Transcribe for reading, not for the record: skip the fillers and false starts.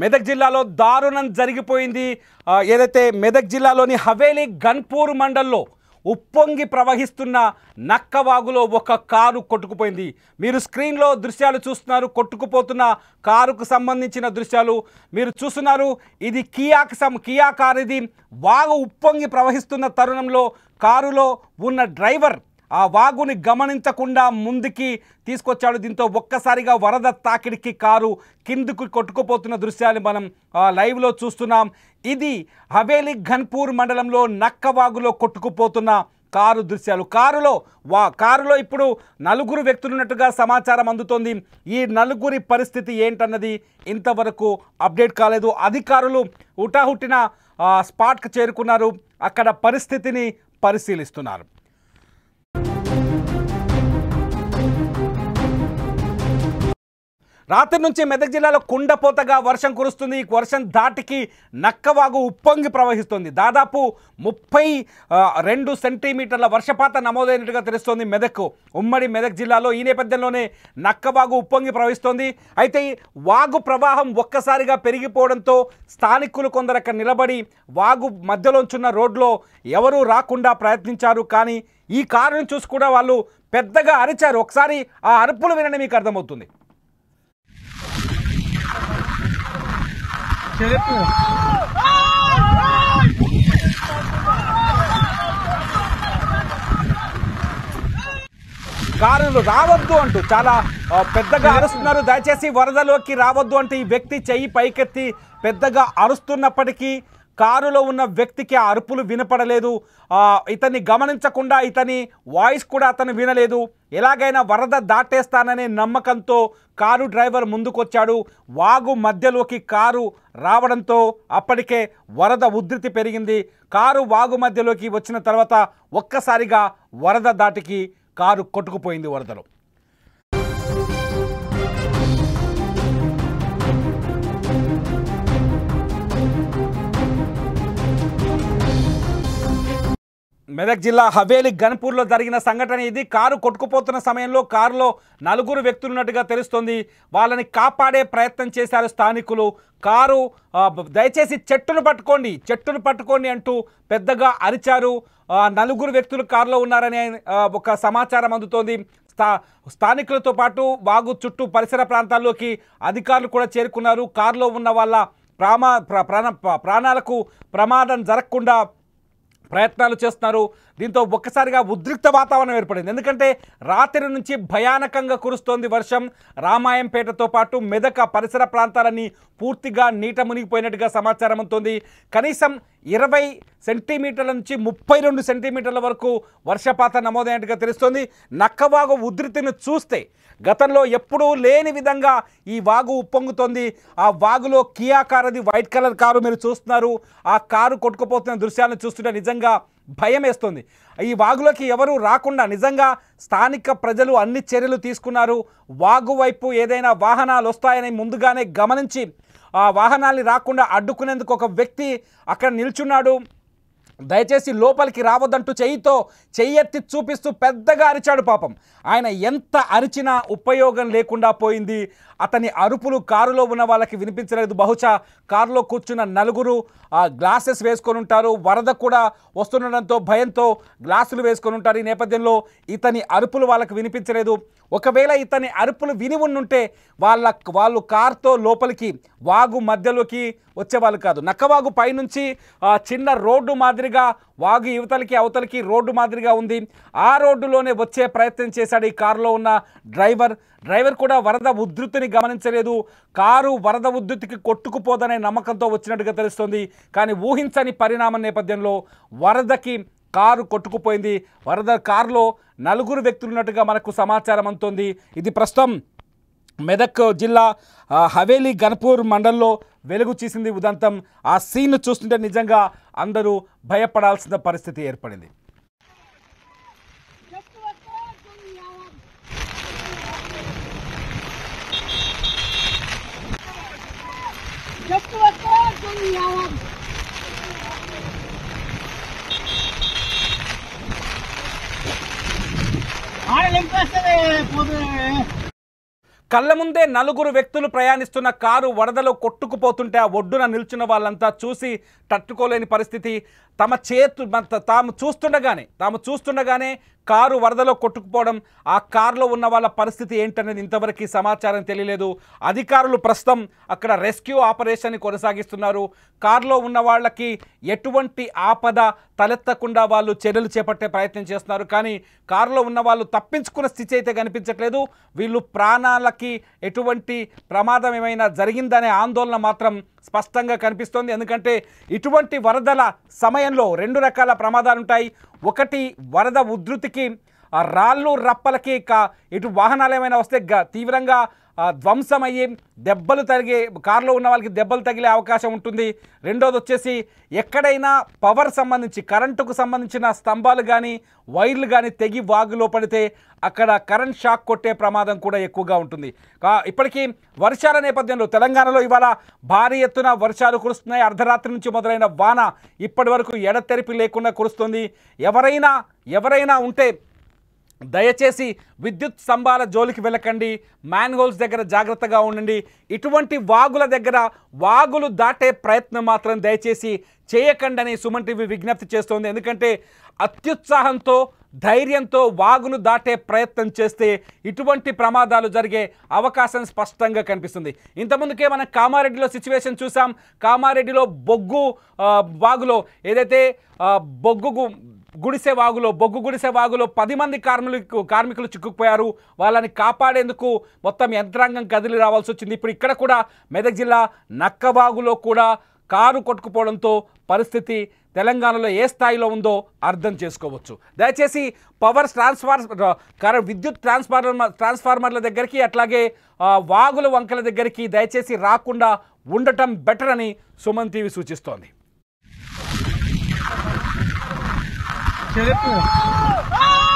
మెదక్ జిల్లాలో దారుణం జరిగిపోయింది. ఏదైతే మెదక్ జిల్లాలోని హవేలీ గన్పూర్ మండల్లో ఉప్పొంగి ప్రవహిస్తున్న నక్కవాగులో ఒక కారు కొట్టుకుపోయింది. మీరు స్క్రీన్లో దృశ్యాలు చూస్తున్నారు. కొట్టుకుపోతున్న కారుకు సంబంధించిన దృశ్యాలు మీరు చూస్తున్నారు. ఇది కియా కారు. ఇది వాగు ఉప్పొంగి ప్రవహిస్తున్న తరుణంలో కారులో ఉన్న డ్రైవర్ ఆ వాగుని గమనించకుండా ముందుకి తీసుకొచ్చాడు. దీంతో ఒక్కసారిగా వరద తాకిడికి కారు కిందకు కొట్టుకుపోతున్న దృశ్యాలు మనం లైవ్లో చూస్తున్నాం. ఇది హవేలీ గన్పూర్ మండలంలో నక్కవాగులో కొట్టుకుపోతున్న కారు దృశ్యాలు. కారులో ఇప్పుడు 4 వ్యక్తులు ఉన్నట్టుగా సమాచారం అందుతోంది. ఈ 4 పరిస్థితి ఏంటన్నది ఇంతవరకు అప్డేట్ కాలేదు. అధికారులు హుటాహుటిన స్పాట్కి చేరుకున్నారు. అక్కడ పరిస్థితిని పరిశీలిస్తున్నారు. రాత్రి నుంచి మెదక్ జిల్లాలో కుండపోతగా వర్షం కురుస్తుంది. ఈ వర్షం ధాటికి నక్కవాగు ఉప్పొంగి ప్రవహిస్తుంది. దాదాపు 32 సెంటీమీటర్ల వర్షపాతం నమోదైనట్టుగా తెలుస్తోంది ఉమ్మడి మెదక్ జిల్లాలో. ఈ నేపథ్యంలోనే నక్కవాగు ఉప్పొంగి ప్రవహిస్తోంది. అయితే వాగు ప్రవాహం ఒక్కసారిగా పెరిగిపోవడంతో స్థానికులు కొందరు అక్కడ నిలబడి వాగు మధ్యలోంచున్న రోడ్లో ఎవరూ రాకుండా ప్రయత్నించారు. కానీ ఈ కారును చూసి కూడా వాళ్ళు పెద్దగా అరిచారు. ఒకసారి ఆ అరుపులు వినని మీకు అర్థమవుతుంది. కారులు రావద్దు అంటూ చాలా పెద్దగా అరుస్తున్నారు. దయచేసి వరదలోకి రావద్దు అంటే ఈ వ్యక్తి చెయ్యి పైకెత్తి పెద్దగా అరుస్తున్నప్పటికీ కారులో ఉన్న వ్యక్తికి ఆ అరుపులు వినపడలేదు. ఇతన్ని గమనించకుండా ఇతని వాయిస్ కూడా అతను వినలేదు. ఎలాగైనా వరద దాటేస్తాననే నమ్మకంతో కారు డ్రైవర్ ముందుకొచ్చాడు. వాగు మధ్యలోకి కారు రావడంతో అప్పటికే వరద ఉధృతి పెరిగింది. కారు వాగు మధ్యలోకి వచ్చిన తర్వాత ఒక్కసారిగా వరద దాటికి కారు కొట్టుకుపోయింది వరదలో. మెదక్ జిల్లా హవేలీ గన్పూర్లో జరిగిన సంఘటన ఇది. కారు కొట్టుకుపోతున్న సమయంలో కారులో 4 వ్యక్తులు ఉన్నట్టుగా తెలుస్తోంది. వాళ్ళని కాపాడే ప్రయత్నం చేశారు స్థానికులు. కారు దయచేసి చెట్టును పట్టుకోండి అంటూ పెద్దగా అరిచారు. 4 వ్యక్తులు కారులో ఉన్నారనే ఒక సమాచారం అందుతోంది. స్థానికులతో పాటు వాగు చుట్టూ పరిసర ప్రాంతాల్లోకి అధికారులు కూడా చేరుకున్నారు. కారులో ఉన్న వాళ్ళ ప్రాణాలకు ప్రమాదం జరగకుండా ప్రయత్నాలు చేస్తున్నారు. దీంతో ఒక్కసారిగా ఉద్రిక్త వాతావరణం ఏర్పడింది. ఎందుకంటే రాత్రి నుంచి భయానకంగా కురుస్తోంది వర్షం. రామాయంపేటతో పాటు మెదక్ పరిసర ప్రాంతాలన్నీ పూర్తిగా నీట మునిగిపోయినట్టుగా సమాచారం అందుతోంది. కనీసం 20 సెంటీమీటర్ల నుంచి 32 సెంటీమీటర్ల వరకు వర్షపాతం నమోదైనట్టుగా తెలుస్తోంది. నక్కవాగు ఉధృతిని చూస్తే గతంలో ఎప్పుడూ లేని విధంగా ఈ వాగు ఉప్పొంగుతోంది. ఆ వాగులో Kia car, white colour car మీరు చూస్తున్నారు. ఆ కారు కొట్టుకుపోతున్న దృశ్యాలను చూస్తుంటే నిజంగా భయం వేస్తుంది. ఈ వాగులోకి ఎవరూ రాకుండా నిజంగా స్థానిక ప్రజలు అన్ని చర్యలు తీసుకున్నారు. వాగు వైపు ఏదైనా వాహనాలు వస్తాయని ముందుగానే గమనించి ఆ వాహనాల్ని రాకుండా అడ్డుకునేందుకు ఒక వ్యక్తి అక్కడ నిల్చున్నాడు. దయచేసి లోపలికి రావద్దంటూ చెయ్యెత్తి చూపిస్తూ పెద్దగా అరిచాడు. పాపం ఆయన ఎంత అరిచినా ఉపయోగం లేకుండా పోయింది. అతని అరుపులు కారులో ఉన్న వాళ్ళకి వినిపించలేదు. బహుశా కారులో కూర్చున్న 4 గ్లాసెస్ వేసుకొని ఉంటారు. వరద కూడా వస్తుండడంతో భయంతో గ్లాసులు వేసుకొని ఉంటారు. ఈ నేపథ్యంలో ఇతని అరుపులు వాళ్ళకి వినిపించలేదు. ఒకవేళ ఇతని అరుపులు విని ఉంటే వాళ్ళు కారుతో లోపలికి వాగు మధ్యలోకి వచ్చేవాళ్ళు కాదు. నక్కవాగు పైనుంచి చిన్న రోడ్డు మాదిరిగా వాగు యువతలకి అవతలకి రోడ్డు మాదిరిగా ఉంది. ఆ రోడ్డులోనే వచ్చే ప్రయత్నం చేశాడు ఈ కారులో ఉన్న డ్రైవర్ కూడా వరద ఉధృతిని గమనించలేదు. కారు వరద ఉధృతికి కొట్టుకుపోదనే నమ్మకంతో వచ్చినట్టుగా తెలుస్తోంది. కానీ ఊహించని పరిణామం నేపథ్యంలో వరదకి కారు కొట్టుకుపోయింది. కారులో 4 వ్యక్తులు ఉన్నట్టుగా మనకు సమాచారం అందుతోంది. ఇది ప్రస్తుతం మెదక్ జిల్లా హవేలీ గన్పూర్ మండల్లో వెలుగు చూసింది ఉదంతం. ఆ సీన్ చూస్తుంటే నిజంగా అందరూ భయపడాల్సిన పరిస్థితి ఏర్పడింది. కళ్ళ ముందే నలుగురు వ్యక్తులు ప్రయాణిస్తున్న కారు వరదలో కొట్టుకుపోతుంటే ఆ ఒడ్డున నిల్చున్న వాళ్ళంతా చూసి తట్టుకోలేని పరిస్థితి. తాము చూస్తుండగానే కారు వరదలో కొట్టుకుపోవడం, ఆ కారులో ఉన్న వాళ్ళ పరిస్థితి ఏంటనేది ఇంతవరకు సమాచారం తెలియలేదు. అధికారులు ప్రస్తుతం అక్కడ రెస్క్యూ ఆపరేషన్ కొనసాగిస్తున్నారు. కారులో ఉన్న వాళ్ళకి ఎటువంటి ఆపద తలెత్తకుండా వాళ్ళు చర్యలు చేపట్టే ప్రయత్నం చేస్తున్నారు. కానీ కారులో ఉన్న వాళ్ళు తప్పించుకున్న స్థితి అయితే కనిపించట్లేదు. వీళ్ళు ప్రాణాలకి ఎటువంటి ప్రమాదం ఏమైనా జరిగిందనే ఆందోళన మాత్రం స్పష్టంగా కనిపిస్తోంది. ఎందుకంటే ఇటువంటి వరదల సమయంలో రెండు రకాల ప్రమాదాలు ఉంటాయి. ఒకటి, వరద ఉధృతికి రాళ్ళు రప్పలకి ఇటు వాహనాలు ఏమైనా వస్తే తీవ్రంగా ధ్వంసమయ్యి దెబ్బలు తగిలి కారులో ఉన్న వాళ్ళకి దెబ్బలు తగిలే అవకాశం ఉంటుంది. రెండోది వచ్చేసి ఎక్కడైనా పవర్ సంబంధించి కరెంటుకు సంబంధించిన స్తంభాలు కానీ వైర్లు కానీ తెగి వాగులో పడితే అక్కడ కరెంట్ షాక్ కొట్టే ప్రమాదం కూడా ఎక్కువగా ఉంటుంది. ఇప్పటికీ వర్షాల నేపథ్యంలో తెలంగాణలో ఇవాళ భారీ ఎత్తున వర్షాలు కురుస్తున్నాయి. అర్ధరాత్రి నుంచి మొదలైన వాన ఇప్పటి వరకు ఎడతెరిపి లేకుండా కురుస్తుంది. ఎవరైనా ఉంటే దయచేసి విద్యుత్ స్తంభాల జోలికి వెళ్ళకండి, మ్యాన్హోల్స్ దగ్గర జాగ్రత్తగా ఉండండి. ఇటువంటి వాగుల దగ్గర వాగులు దాటే ప్రయత్నం మాత్రం దయచేసి చేయకండి అని సుమన్ టీవీ విజ్ఞప్తి చేస్తోంది. ఎందుకంటే అత్యుత్సాహంతో ధైర్యంతో వాగును దాటే ప్రయత్నం చేస్తే ఇటువంటి ప్రమాదాలు జరిగే అవకాశం స్పష్టంగా కనిపిస్తుంది. ఇంతకుముందుకే మనం కామారెడ్డిలో సిచ్యువేషన్ చూసాం. కామారెడ్డిలో బొగ్గు వాగులో ఏదైతే బొగ్గు గుడిసె వాగులో 10 మంది కార్మికులు చిక్కుకుపోయారు. వాళ్ళని కాపాడేందుకు మొత్తం యంత్రాంగం కదిలి రావాల్సి వచ్చింది. ఇప్పుడు ఇక్కడ కూడా మెదక్ జిల్లా నక్కవాగులో కూడా కారు కొట్టుకుపోవడంతో పరిస్థితి తెలంగాణలో ఏ స్థాయిలో ఉందో అర్థం చేసుకోవచ్చు. దయచేసి విద్యుత్ ట్రాన్స్ఫార్మర్ల దగ్గరికి అట్లాగే వాగుల వంకల దగ్గరికి దయచేసి రాకుండా ఉండటం బెటర్ అని సుమన్ టీవీ సూచిస్తోంది. Çelik mi?